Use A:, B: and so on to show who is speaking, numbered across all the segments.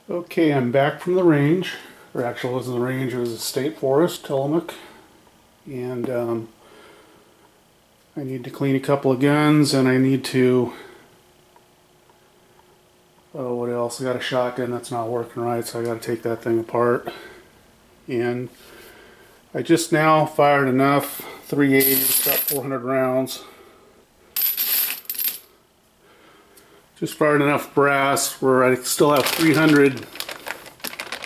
A: Okay, I'm back from the range, or actually it wasn't the range, it was a state forest, Tillamook, and I need to clean a couple of guns, and I need to, oh, what else? I got a shotgun that's not working right, so I got to take that thing apart, and I just now fired enough 380, it's got 400 rounds. Just fired enough brass where I still have 300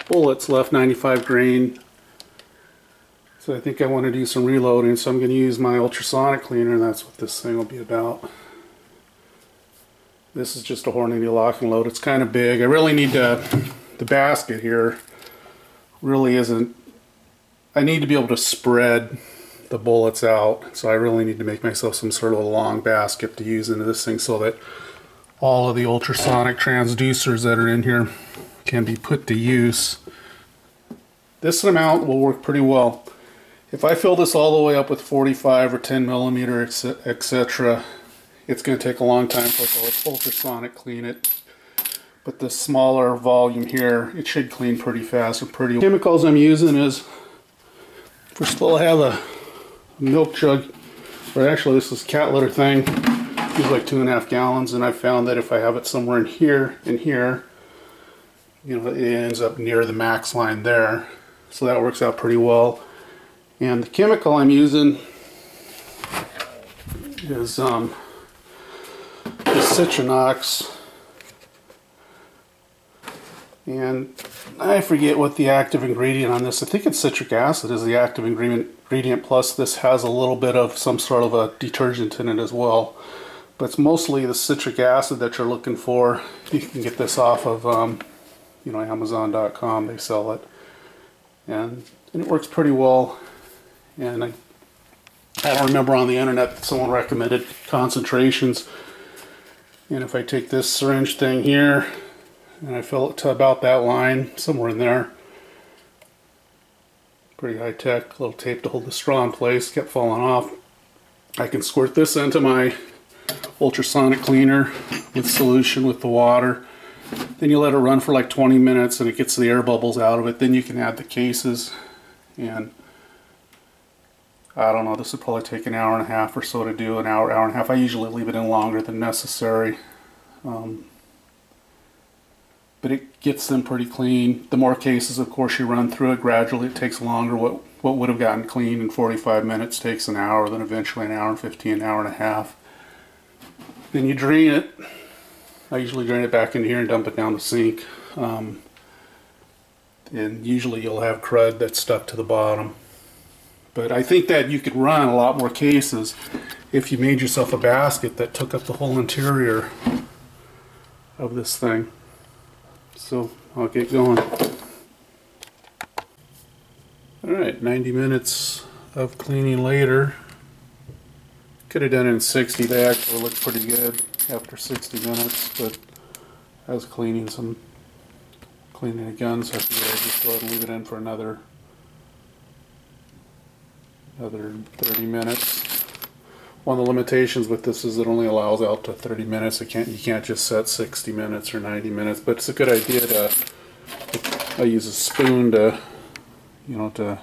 A: bullets left, 95 grain. So I think I want to do some reloading, so I'm going to use my ultrasonic cleaner, and that's what this thing will be about. This is just a Hornady lock and load. It's kind of big. I really need the basket here really isn't, I need to be able to spread the bullets out, so I really need to make myself some sort of a long basket to use into this thing so that all of the ultrasonic transducers that are in here can be put to use. This amount will work pretty well. If I fill this all the way up with 45 or 10 millimeter, etc., it's going to take a long time for the ultrasonic clean it. But the smaller volume here, it should clean pretty fast and pretty. Chemicals I'm using is, first of all, I have a milk jug, or actually this is cat litter thing. It's like 2.5 gallons, and I found that if I have it somewhere in here, you know, it ends up near the max line there. So that works out pretty well. And the chemical I'm using is the Citronox, and I forget what the active ingredient on this. I think it's citric acid is the active ingredient, plus this has a little bit of some sort of a detergent in it as well. But it's mostly the citric acid that you're looking for. You can get this off of you know, Amazon.com, they sell it. And it works pretty well. And I don't remember on the internet that someone recommended concentrations. And if I take this syringe thing here and I fill it to about that line, somewhere in there, pretty high tech, little tape to hold the straw in place, kept falling off. I can squirt this into my ultrasonic cleaner with solution with the water. Then you let it run for like 20 minutes and it gets the air bubbles out of it. Then you can add the cases, and I don't know, this would probably take an hour and a half or so to do, an hour, hour and a half. I usually leave it in longer than necessary. But it gets them pretty clean. The more cases, of course, you run through it gradually, it takes longer. What would have gotten clean in 45 minutes takes an hour, then eventually an hour and 15, an hour and a half. Then you drain it. I usually drain it back in here and dump it down the sink. And usually you'll have crud that's stuck to the bottom. But I think that you could run a lot more cases if you made yourself a basket that took up the whole interior of this thing. So I'll get going. Alright, 90 minutes of cleaning later. Could have done it in 60. They actually look pretty good after 60 minutes, but I was cleaning a gun, so I figured I'd just go ahead and leave it in for another 30 minutes. One of the limitations with this is it only allows out to 30 minutes. You can't just set 60 minutes or 90 minutes, but it's a good idea to, I use a spoon to, you know, to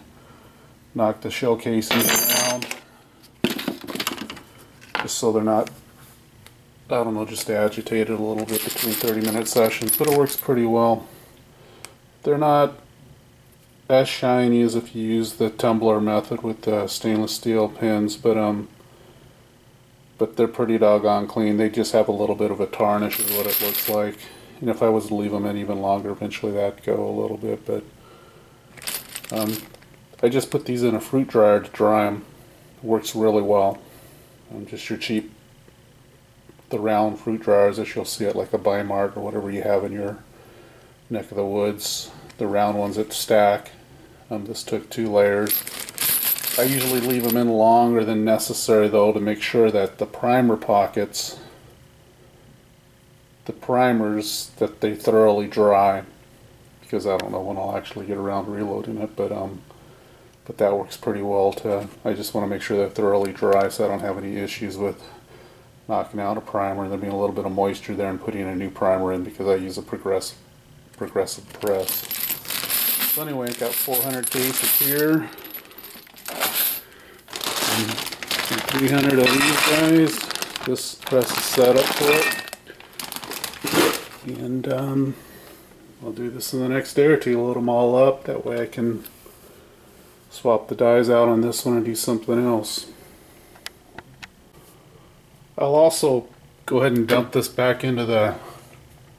A: knock the shell casings around, just so they're not, I don't know, just agitated a little bit between 30-minute sessions, but it works pretty well. They're not as shiny as if you use the tumbler method with the stainless steel pins, but they're pretty doggone clean. They just have a little bit of a tarnish is what it looks like. And if I was to leave them in even longer, eventually that'd go a little bit, but I just put these in a fruit dryer to dry them. It works really well. Just your cheap, the round fruit dryers that you'll see at like a Bi-Mart or whatever you have in your neck of the woods. The round ones that stack. This took 2 layers. I usually leave them in longer than necessary though to make sure that the primer pockets, the primers, that they thoroughly dry, because I don't know when I'll actually get around to reloading it, but that works pretty well too. I just want to make sure they're thoroughly dry so I don't have any issues with knocking out a primer and there being a little bit of moisture there and putting a new primer in, because I use a progressive progressive press. So anyway, I got 400 cases here. And 300 of these guys. This press is set up for it. And I'll do this in the next day or two, load them all up. That way I can swap the dies out on this one and do something else. I'll also go ahead and dump this back into the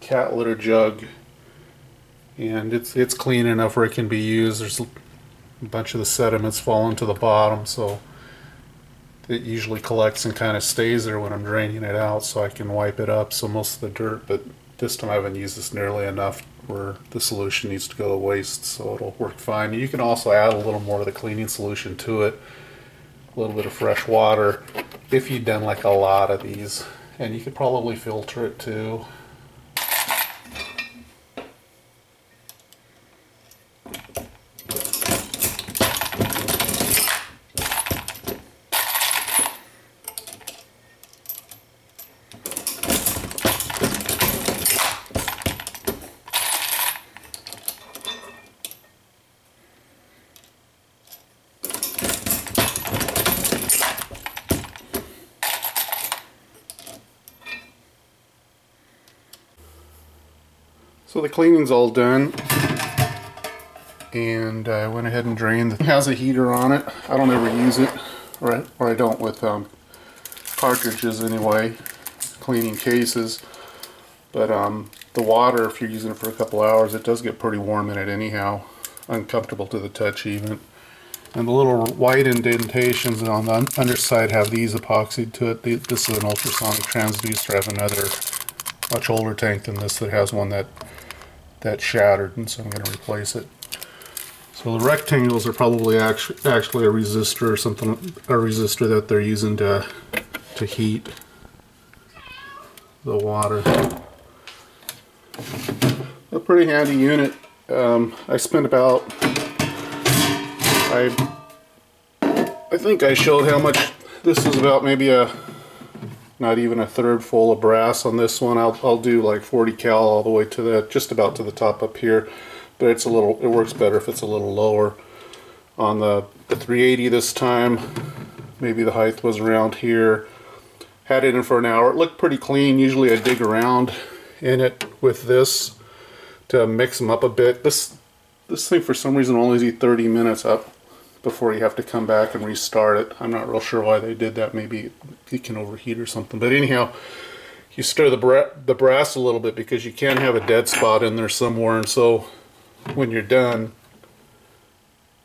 A: cat litter jug. And it's clean enough where it can be used. There's a bunch of the sediments falling to the bottom, so it usually collects and kind of stays there when I'm draining it out, so I can wipe it up, so most of the dirt, but this time I haven't used this nearly enough where the solution needs to go to waste, so it'll work fine. You can also add a little more of the cleaning solution to it, a little bit of fresh water, if you've done like a lot of these, and you could probably filter it too. So the cleaning's all done, and I went ahead and drained. It has a heater on it. I don't ever use it, or I don't with cartridges anyway, cleaning cases. But the water, if you're using it for a couple hours, it does get pretty warm in it anyhow, uncomfortable to the touch even. And the little white indentations on the underside have these epoxied to it. This is an ultrasonic transducer. I have another much older tank than this that has one that shattered, and so I'm going to replace it. So the rectangles are probably actually a resistor or something, a resistor that they're using to heat the water. A pretty handy unit. I spent about, I think I showed how much this is, about maybe not even a third full of brass on this one. I'll do like 40 cal all the way to the, just about to the top up here, but it works better if it's a little lower. On the 380 this time, maybe the height was around here. Had it in for an hour. It looked pretty clean. Usually I dig around in it with this to mix them up a bit. This thing for some reason only needs 30 minutes up before you have to come back and restart it. I'm not real sure why they did that. Maybe it can overheat or something. But anyhow, you stir the brass a little bit because you can have a dead spot in there somewhere, and so when you're done,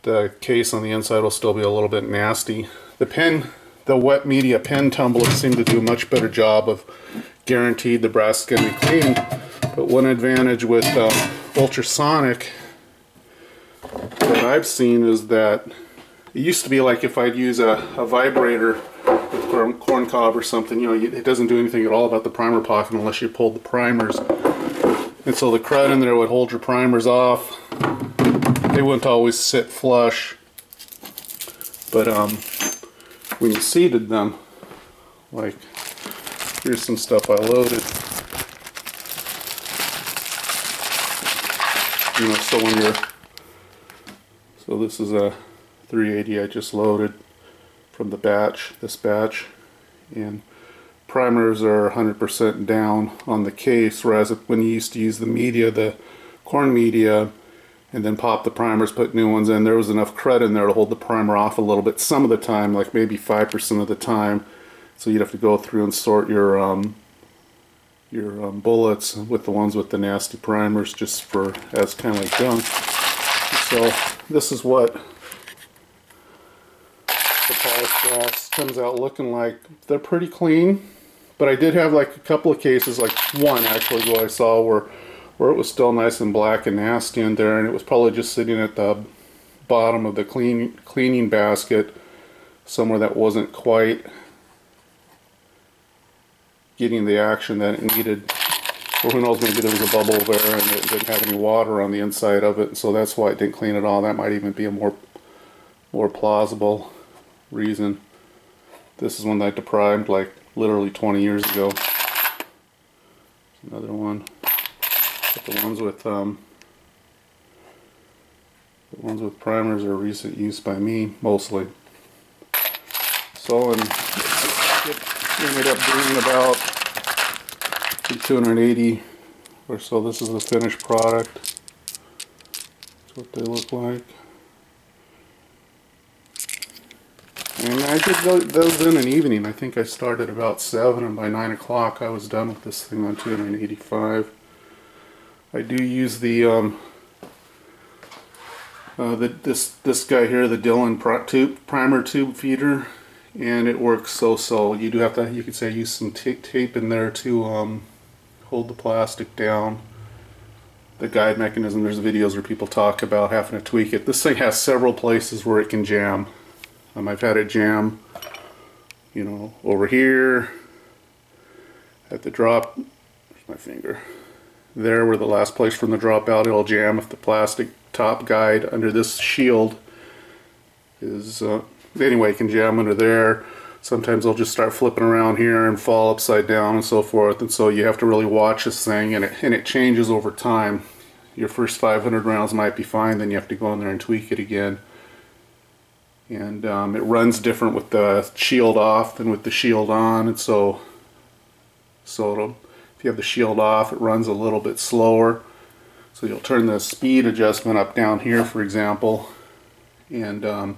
A: the case on the inside will still be a little bit nasty. The wet media pen tumblers seem to do a much better job of guaranteed the brass is going to be clean. But one advantage with Ultrasonic that I've seen is that it used to be like if I'd use a vibrator with corn cob or something, you know, it doesn't do anything at all about the primer pocket unless you pull the primers. And so the crud in there would hold your primers off. They wouldn't always sit flush. But when you seated them, like here's some stuff I loaded. You know, so when you're, so this is a 380 I just loaded from the batch, this batch, and primers are 100% down on the case, whereas when you used to use the media, the corn media, and then pop the primers, put new ones in, there was enough crud in there to hold the primer off a little bit some of the time, like maybe 5% of the time. So you'd have to go through and sort your bullets with the ones with the nasty primers, just for as kind of like junk. So this is what the polished brass comes out looking like. They're pretty clean, but I did have like a couple of cases, like one actually, what I saw where it was still nice and black and nasty in there, and it was probably just sitting at the bottom of the cleaning basket somewhere that wasn't quite getting the action that it needed. Or who knows, maybe there was a bubble there and it didn't have any water on the inside of it, so that's why it didn't clean at all. That might even be a more plausible reason. This is one that I deprimed like literally 20 years ago. Another one. But the ones with primers are recent use by me mostly. So it ended up being about 280 or so. This is the finished product. That's what they look like. And I did those in an evening. I think I started about 7, and by 9 o'clock I was done with this thing on 285. I do use the this guy here, the Dillon primer tube feeder, and it works so. You do have to, you could say, use some tape in there to hold the plastic down. The guide mechanism, there's videos where people talk about having to tweak it. This thing has several places where it can jam. I've had it jam, you know, over here at the drop. Where's my finger? There, where the last place from the dropout, it'll jam if the plastic top guide under this shield is anyway, it can jam under there. Sometimes they'll just start flipping around here and fall upside down and so forth, and so you have to really watch this thing, and it changes over time. Your first 500 rounds might be fine, then you have to go in there and tweak it again, and it runs different with the shield off than with the shield on, and so if you have the shield off, it runs a little bit slower. So you'll turn the speed adjustment up down here, for example, and then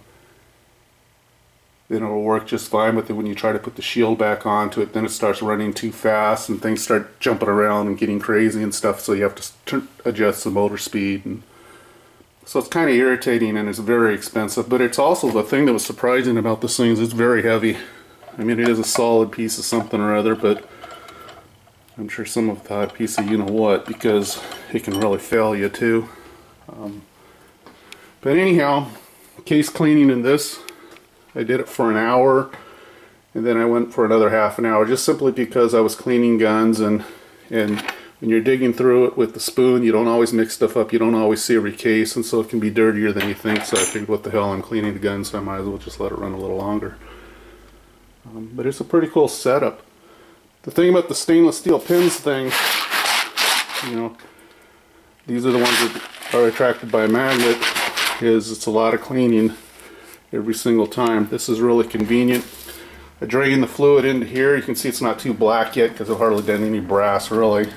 A: it'll work just fine. But then when you try to put the shield back onto it, then it starts running too fast and things start jumping around and getting crazy and stuff, so you have to adjust the motor speed. And so it's kind of irritating, and it's very expensive. But it's also, the thing that was surprising about this thing is it's very heavy. I mean, it is a solid piece of something or other, but I'm sure some of the piece of you-know-what, because it can really fail you too. But anyhow, case cleaning in this, I did it for an hour, and then I went for another half an hour, just simply because I was cleaning guns, and when you're digging through it with the spoon, you don't always mix stuff up, you don't always see every case, and so it can be dirtier than you think. So I figured, what the hell, I'm cleaning the gun, so I might as well just let it run a little longer. But it's a pretty cool setup. The thing about the stainless steel pins thing, you know, these are the ones that are attracted by a magnet, is it's a lot of cleaning every single time. This is really convenient. I drain the fluid into here. You can see it's not too black yet because I've hardly done any brass, really.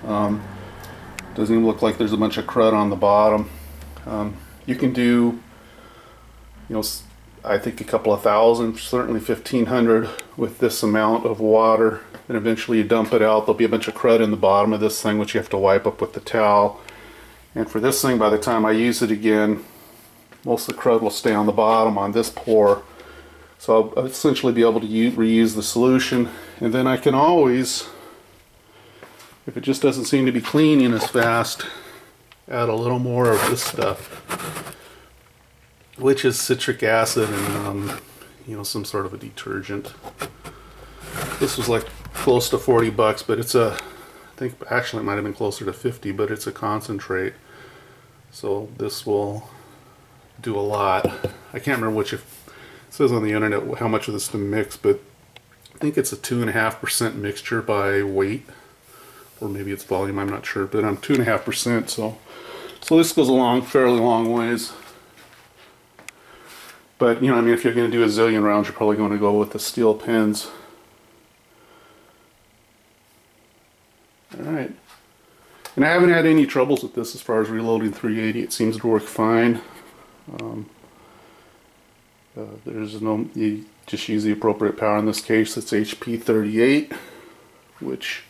A: Doesn't even look like there's a bunch of crud on the bottom. You can do, you know, I think a couple of thousand, certainly 1,500 with this amount of water. And eventually you dump it out. There'll be a bunch of crud in the bottom of this thing, which you have to wipe up with the towel. And for this thing, by the time I use it again, most of the crud will stay on the bottom on this pour. So I'll essentially be able to reuse the solution. And then I can always, if it just doesn't seem to be cleaning as fast, add a little more of this stuff, which is citric acid and you know, some sort of a detergent. This was like close to 40 bucks, but it's a, I think actually it might have been closer to 50, but it's a concentrate. So this will do a lot. I can't remember which, it says on the internet how much of this to mix, but I think it's a 2.5% mixture by weight, or maybe it's volume, I'm not sure, but I'm 2.5%, so this goes a fairly long ways. But, you know, I mean, if you're going to do a zillion rounds, you're probably going to go with the steel pins. Alright. And I haven't had any troubles with this as far as reloading 380. It seems to work fine. There's no, you just use the appropriate power. In this case, it's HP 38, which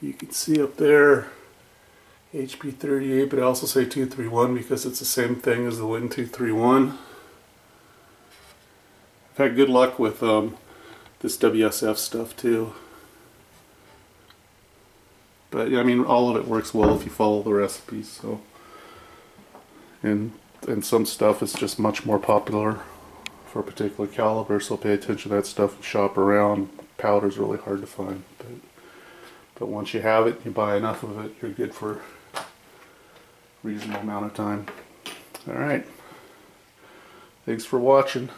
A: you can see up there. HP 38, but I also say 231 because it's the same thing as the Win 231. I've had good luck with this WSF stuff too. But I mean, all of it works well if you follow the recipes. So, and some stuff is just much more popular for a particular caliber. So pay attention to that stuff and shop around. Powder's really hard to find, but once you have it, you buy enough of it, you're good for a reasonable amount of time. All right. Thanks for watching.